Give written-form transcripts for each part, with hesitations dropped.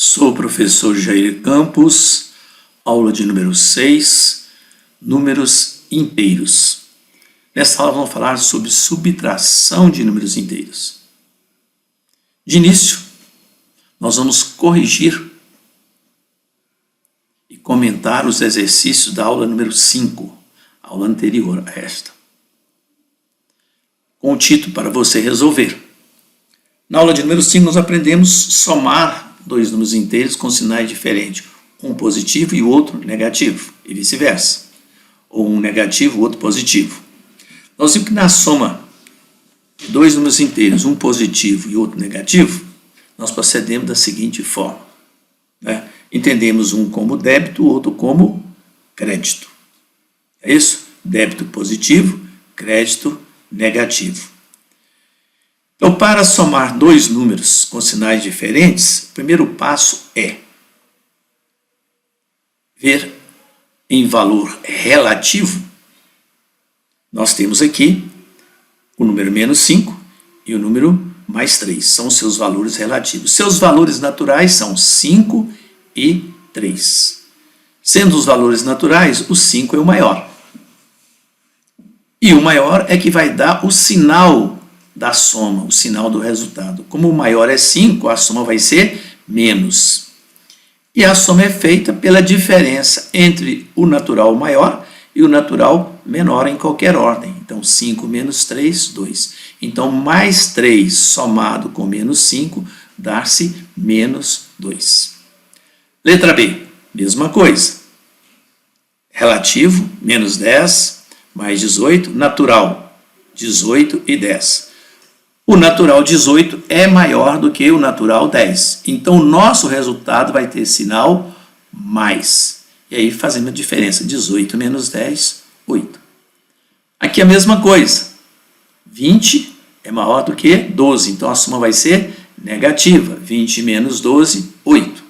Sou o professor Jair Campos, aula de número 6, números inteiros. Nesta aula vamos falar sobre subtração de números inteiros. De início, nós vamos corrigir e comentar os exercícios da aula número 5, aula anterior a esta, com o título para você resolver. Na aula de número 5 nós aprendemos somar dois números inteiros com sinais diferentes, um positivo e o outro negativo, e vice-versa, ou um negativo e o outro positivo. Nós vimos que na soma de dois números inteiros, um positivo e outro negativo, nós procedemos da seguinte forma, né? Entendemos um como débito, o outro como crédito. É isso? Débito positivo, crédito negativo. Então, para somar dois números com sinais diferentes, o primeiro passo é ver em valor relativo. Nós temos aqui o número menos 5 e o número mais 3. São os seus valores relativos. Seus valores naturais são 5 e 3. Sendo os valores naturais, o 5 é o maior. E o maior é que vai dar o sinal da soma, o sinal do resultado. Como o maior é 5, a soma vai ser menos. E a soma é feita pela diferença entre o natural maior e o natural menor em qualquer ordem. Então, 5 menos 3, 2. Então, mais 3 somado com menos 5 dá-se menos 2. Letra B, mesma coisa. Relativo, menos 10, mais 18. Natural, 18 e 10. O natural 18 é maior do que o natural 10. Então, o nosso resultado vai ter sinal mais. E aí fazemos a diferença. 18 menos 10, 8. Aqui a mesma coisa. 20 é maior do que 12. Então, a soma vai ser negativa. 20 menos 12, 8.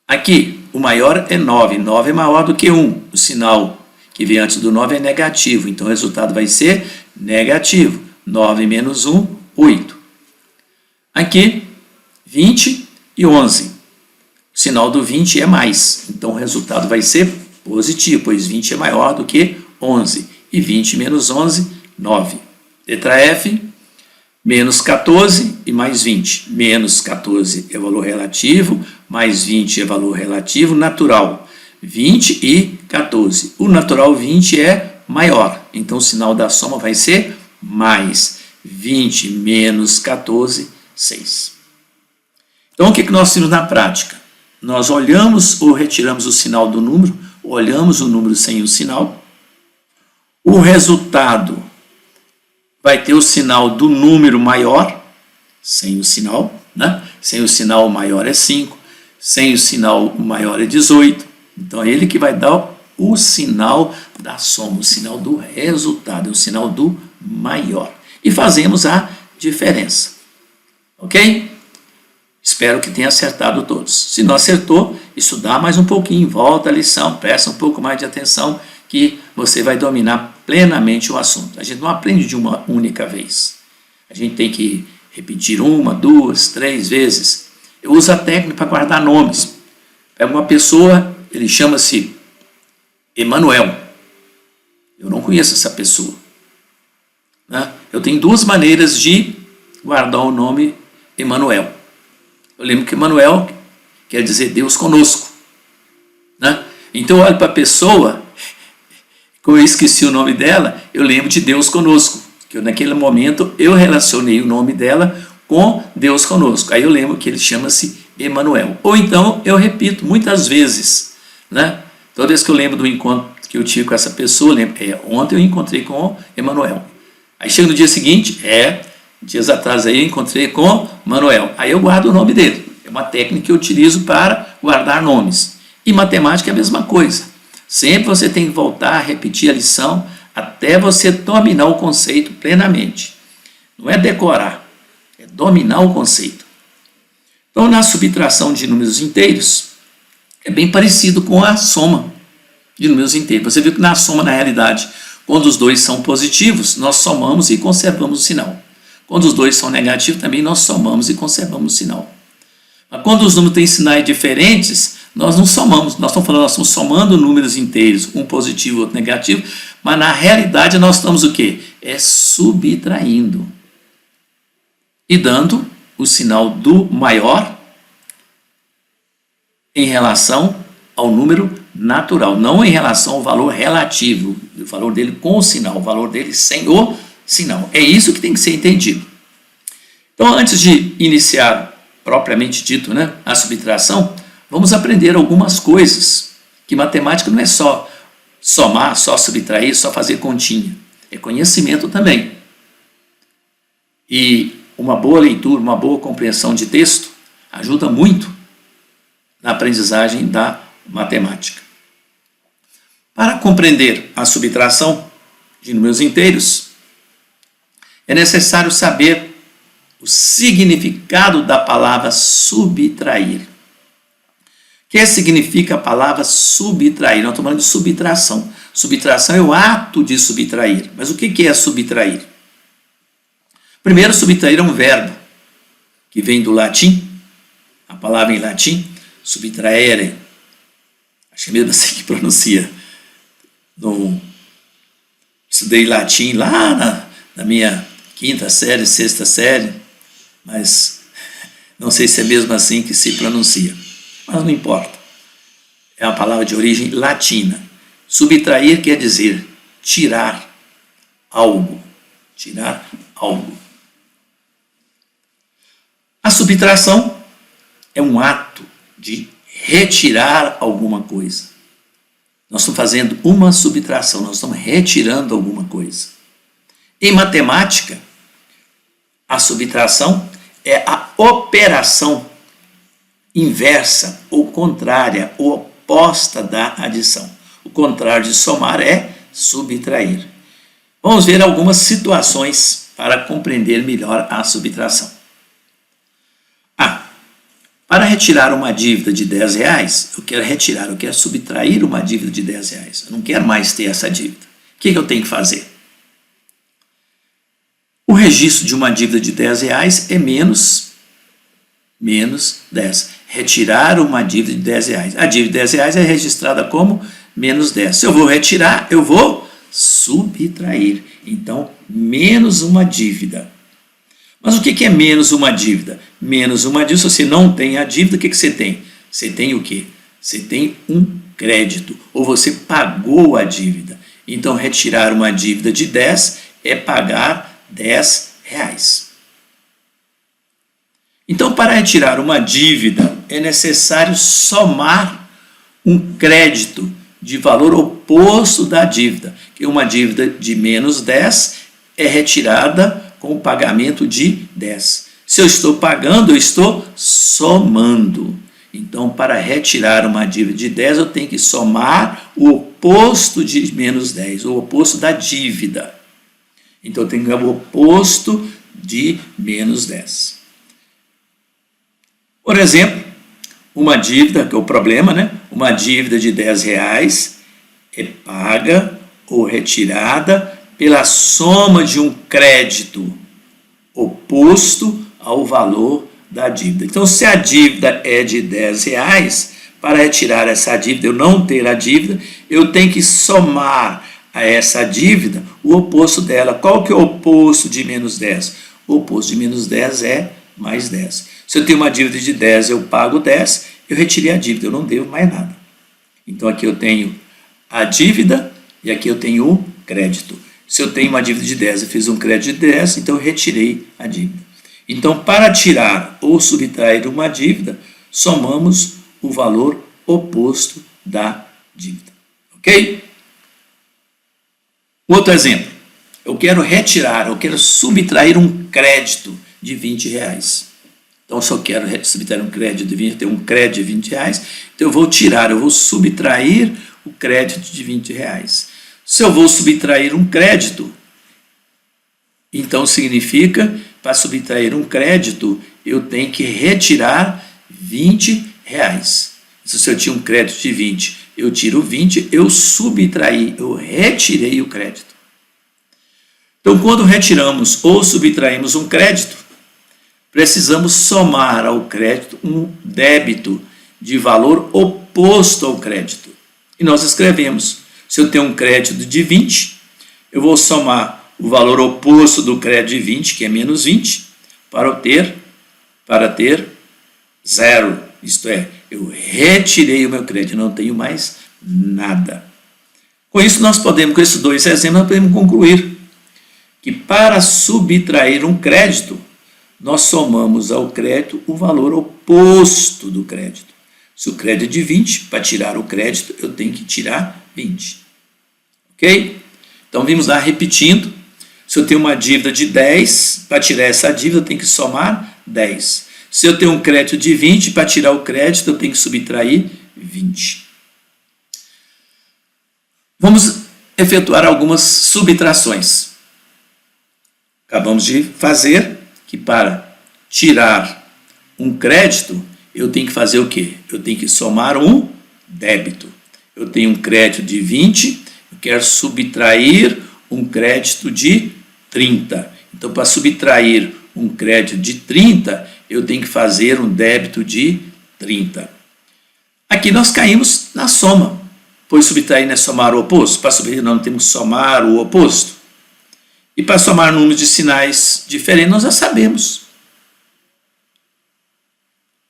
Aqui, o maior é 9. 9 é maior do que 1. O sinal que vem antes do 9 é negativo. Então, o resultado vai ser negativo. 9 menos 1, 8. Aqui, 20 e 11. O sinal do 20 é mais. Então, o resultado vai ser positivo, pois 20 é maior do que 11. E 20 menos 11, 9. Letra F, menos 14 e mais 20. Menos 14 é valor relativo, mais 20 é valor relativo natural. 20 e 14. O natural 20 é maior. Então, o sinal da soma vai ser mais 20 menos 14, 6. Então, o que nós temos na prática? Nós olhamos ou retiramos o sinal do número, olhamos o número sem o sinal. O resultado vai ter o sinal do número maior, sem o sinal, né? Sem o sinal, o maior é 5, sem o sinal, o maior é 18. Então, é ele que vai dar o sinal da soma, o sinal do resultado, o sinal do maior. E fazemos a diferença. Ok? Espero que tenha acertado todos. Se não acertou, estudar mais um pouquinho, volta à lição, presta um pouco mais de atenção, que você vai dominar plenamente o assunto. A gente não aprende de uma única vez. A gente tem que repetir 1, 2, 3 vezes. Eu uso a técnica para guardar nomes. Pega uma pessoa, ele chama-se Emanuel. Eu não conheço essa pessoa. Né? Eu tenho duas maneiras de guardar o nome Emanuel. Eu lembro que Emanuel quer dizer Deus conosco. Né? Então eu olho para a pessoa, como eu esqueci o nome dela, eu lembro de Deus conosco. Que naquele momento eu relacionei o nome dela com Deus conosco. Aí eu lembro que ele chama-se Emanuel. Ou então eu repito muitas vezes. Né? Toda vez que eu lembro do encontro que eu tive com essa pessoa, eu lembro, ontem eu encontrei com Emanuel. Aí chega no dia seguinte, dias atrás aí eu encontrei com Manuel. Aí eu guardo o nome dele. É uma técnica que eu utilizo para guardar nomes. E matemática é a mesma coisa. Sempre você tem que voltar a repetir a lição até você dominar o conceito plenamente. Não é decorar, é dominar o conceito. Então, na subtração de números inteiros, é bem parecido com a soma de números inteiros. Você viu que na soma, na realidade, quando os dois são positivos, nós somamos e conservamos o sinal. Quando os dois são negativos, também nós somamos e conservamos o sinal. Mas quando os números têm sinais diferentes, nós não somamos. Nós estamos falando, nós estamos somando números inteiros, um positivo e outro negativo, mas na realidade nós estamos o quê? É subtraindo. E dando o sinal do maior em relação ao número natural, não em relação ao valor relativo, o valor dele com o sinal, o valor dele sem o sinal. É isso que tem que ser entendido. Então, antes de iniciar propriamente dito, né, a subtração, vamos aprender algumas coisas, que matemática não é só somar, só subtrair, só fazer continha, é conhecimento também. E uma boa leitura, uma boa compreensão de texto ajuda muito na aprendizagem da matemática. Para compreender a subtração de números inteiros, é necessário saber o significado da palavra subtrair. O que significa a palavra subtrair? Nós estamos falando de subtração. Subtração é o ato de subtrair. Mas o que é subtrair? Primeiro, subtrair é um verbo que vem do latim, a palavra em latim, subtraere, acho que mesmo assim que pronuncia. Estudei latim lá na minha quinta série, sexta série, mas não sei se é mesmo assim que se pronuncia. Mas não importa. É uma palavra de origem latina. Subtrair quer dizer tirar algo. Tirar algo. A subtração é um ato de retirar alguma coisa. Nós estamos fazendo uma subtração, nós estamos retirando alguma coisa. Em matemática, a subtração é a operação inversa ou contrária, ou oposta da adição. O contrário de somar é subtrair. Vamos ver algumas situações para compreender melhor a subtração. Para retirar uma dívida de R$10, eu quero subtrair uma dívida de R$10. Eu não quero mais ter essa dívida. O que eu tenho que fazer? O registro de uma dívida de R$10 é menos 10. Retirar uma dívida de R$10. A dívida de R$10 é registrada como menos 10. Se eu vou retirar, eu vou subtrair. Então, menos uma dívida. Mas o que é menos uma dívida? Menos uma dívida, se você não tem a dívida, o que você tem? Você tem o quê? Você tem um crédito, ou você pagou a dívida. Então, retirar uma dívida de 10 é pagar R$10. Então, para retirar uma dívida, é necessário somar um crédito de valor oposto da dívida, que uma dívida de menos 10 é retirada com o pagamento de 10. Se eu estou pagando, eu estou somando. Então, para retirar uma dívida de 10, eu tenho que somar o oposto de menos 10, o oposto da dívida. Então, eu tenho que o oposto de menos 10. Por exemplo, uma dívida, que é o problema, né? Uma dívida de R$10 é paga ou retirada pela soma de um crédito oposto ao valor da dívida. Então, se a dívida é de R$10, para retirar essa dívida, eu não ter a dívida, eu tenho que somar a essa dívida o oposto dela. Qual que é o oposto de menos 10? O oposto de menos 10 é mais 10. Se eu tenho uma dívida de 10, eu pago 10, eu retirei a dívida, eu não devo mais nada. Então, aqui eu tenho a dívida e aqui eu tenho o crédito. Se eu tenho uma dívida de 10 e fiz um crédito de 10, então eu retirei a dívida. Então, para tirar ou subtrair uma dívida, somamos o valor oposto da dívida. Ok? Outro exemplo. Eu quero subtrair um crédito de R$20. Então, se eu quero subtrair um crédito de 20, eu tenho um crédito de R$20, então eu vou subtrair o crédito de R$20. Se eu vou subtrair um crédito, então significa, para subtrair um crédito, eu tenho que retirar R$20. Se eu tinha um crédito de 20, eu tiro 20, eu subtraí, eu retirei o crédito. Então, quando retiramos ou subtraímos um crédito, precisamos somar ao crédito um débito de valor oposto ao crédito. E nós escrevemos, se eu tenho um crédito de 20, eu vou somar o valor oposto do crédito de 20, que é menos 20, para ter zero. Isto é, eu retirei o meu crédito, não tenho mais nada. Com isso, com esses dois exemplos, nós podemos concluir que para subtrair um crédito, nós somamos ao crédito o valor oposto do crédito. Se o crédito é de 20, para tirar o crédito, eu tenho que tirar 20. Ok? Então, vamos lá repetindo. Se eu tenho uma dívida de 10, para tirar essa dívida, eu tenho que somar 10. Se eu tenho um crédito de 20, para tirar o crédito, eu tenho que subtrair 20. Vamos efetuar algumas subtrações. Acabamos de fazer que para tirar um crédito, eu tenho que fazer o quê? Eu tenho que somar um débito. Eu tenho um crédito de 20, eu quero subtrair um crédito de 30. Então, para subtrair um crédito de 30, eu tenho que fazer um débito de 30. Aqui nós caímos na soma, pois subtrair não é somar o oposto. Para subtrair, nós temos que somar o oposto. E para somar números de sinais diferentes, nós já sabemos.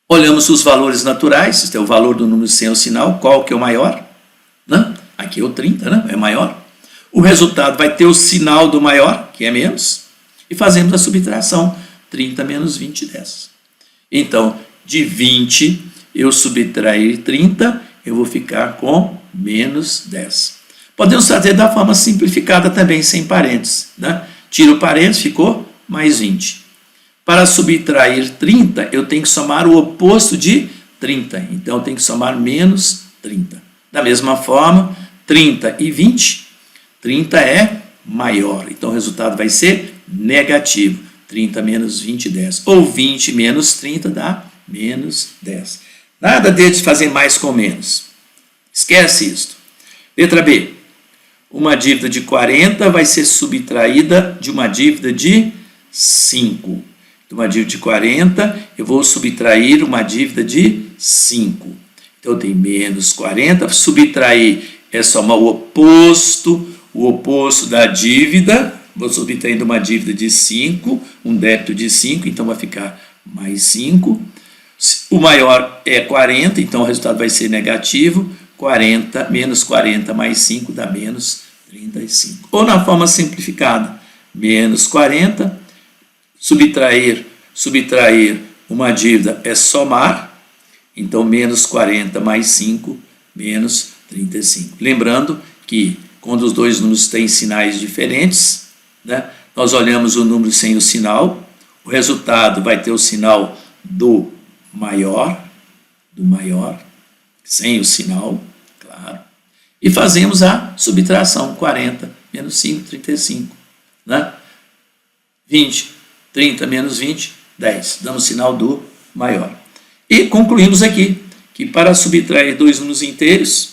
Olhamos os valores naturais, este é o valor do número sem o sinal, qual que é o maior? Né? Aqui é o 30, né? É maior. O resultado vai ter o sinal do maior, que é menos, e fazemos a subtração, 30 menos 20, 10. Então, de 20, eu subtrair 30, eu vou ficar com menos 10. Podemos fazer da forma simplificada também, sem parênteses. Né? Tiro o parênteses, ficou mais 20. Para subtrair 30, eu tenho que somar o oposto de 30. Então, eu tenho que somar menos 30. Da mesma forma, 30 e 20, 30 é maior. Então, o resultado vai ser negativo. 30 menos 20, 10. Ou 20 menos 30 dá menos 10. Nada de fazer mais com menos. Esquece isso. Letra B. Uma dívida de 40 vai ser subtraída de uma dívida de 5. De uma dívida de 40, eu vou subtrair uma dívida de 5. Então, eu tenho menos 40. Subtrair é somar o oposto da dívida. Vou subtraindo uma dívida de 5, um débito de 5, então vai ficar mais 5. O maior é 40, então o resultado vai ser negativo. 40, menos 40 mais 5 dá menos 35. Ou na forma simplificada, menos 40, subtrair uma dívida é somar, então menos 40 mais 5, menos 35. Lembrando que quando os dois números têm sinais diferentes, né, nós olhamos o número sem o sinal, o resultado vai ter o sinal do maior, sem o sinal, claro, e fazemos a subtração, 40 menos 5, 35, né? 20, 30 menos 20, 10, damos o sinal do maior. E concluímos aqui que para subtrair dois números inteiros,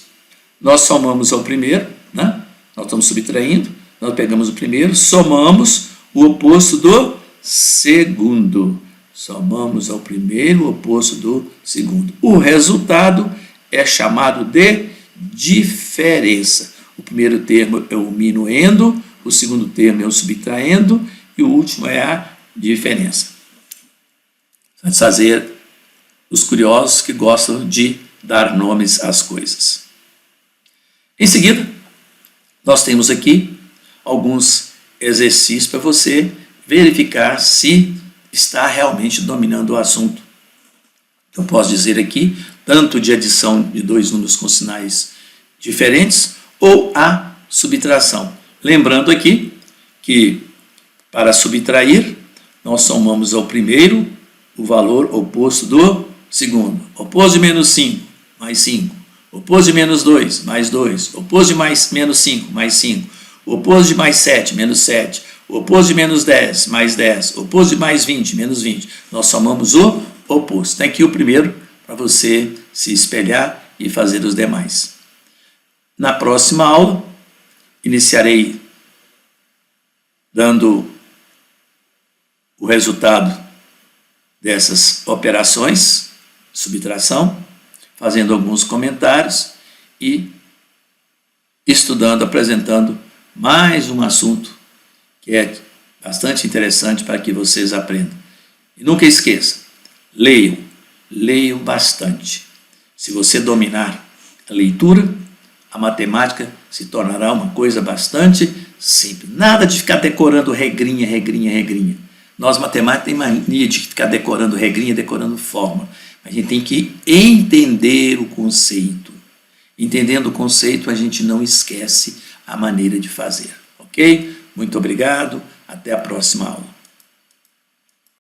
nós somamos ao primeiro, né? Nós estamos subtraindo, nós pegamos o primeiro, somamos o oposto do segundo. Somamos ao primeiro o oposto do segundo. O resultado é chamado de diferença. O primeiro termo é o minuendo, o segundo termo é o subtraindo e o último é a diferença. Satisfazer os curiosos que gostam de dar nomes às coisas. Em seguida, nós temos aqui alguns exercícios para você verificar se está realmente dominando o assunto. Eu posso dizer aqui, tanto de adição de dois números com sinais diferentes ou a subtração. Lembrando aqui que para subtrair, nós somamos ao primeiro o valor oposto do segundo. Oposto de menos 5, mais 5. Oposto de menos 2, mais 2. Oposto de menos 5, mais 5. Oposto de mais 7, menos 7. Oposto de menos 10, mais 10. Oposto de mais 20, menos 20. Nós somamos o oposto. Tem aqui o primeiro para você se espelhar e fazer os demais. Na próxima aula, iniciarei dando o resultado dessas operações, subtração, fazendo alguns comentários e estudando, apresentando mais um assunto que é bastante interessante para que vocês aprendam. E nunca esqueça, leiam bastante. Se você dominar a leitura, a matemática se tornará uma coisa bastante simples. Nada de ficar decorando regrinha. Nós, matemáticos, tem mania de ficar decorando regrinha, decorando fórmula. A gente tem que entender o conceito. Entendendo o conceito, a gente não esquece a maneira de fazer. Ok? Muito obrigado. Até a próxima aula.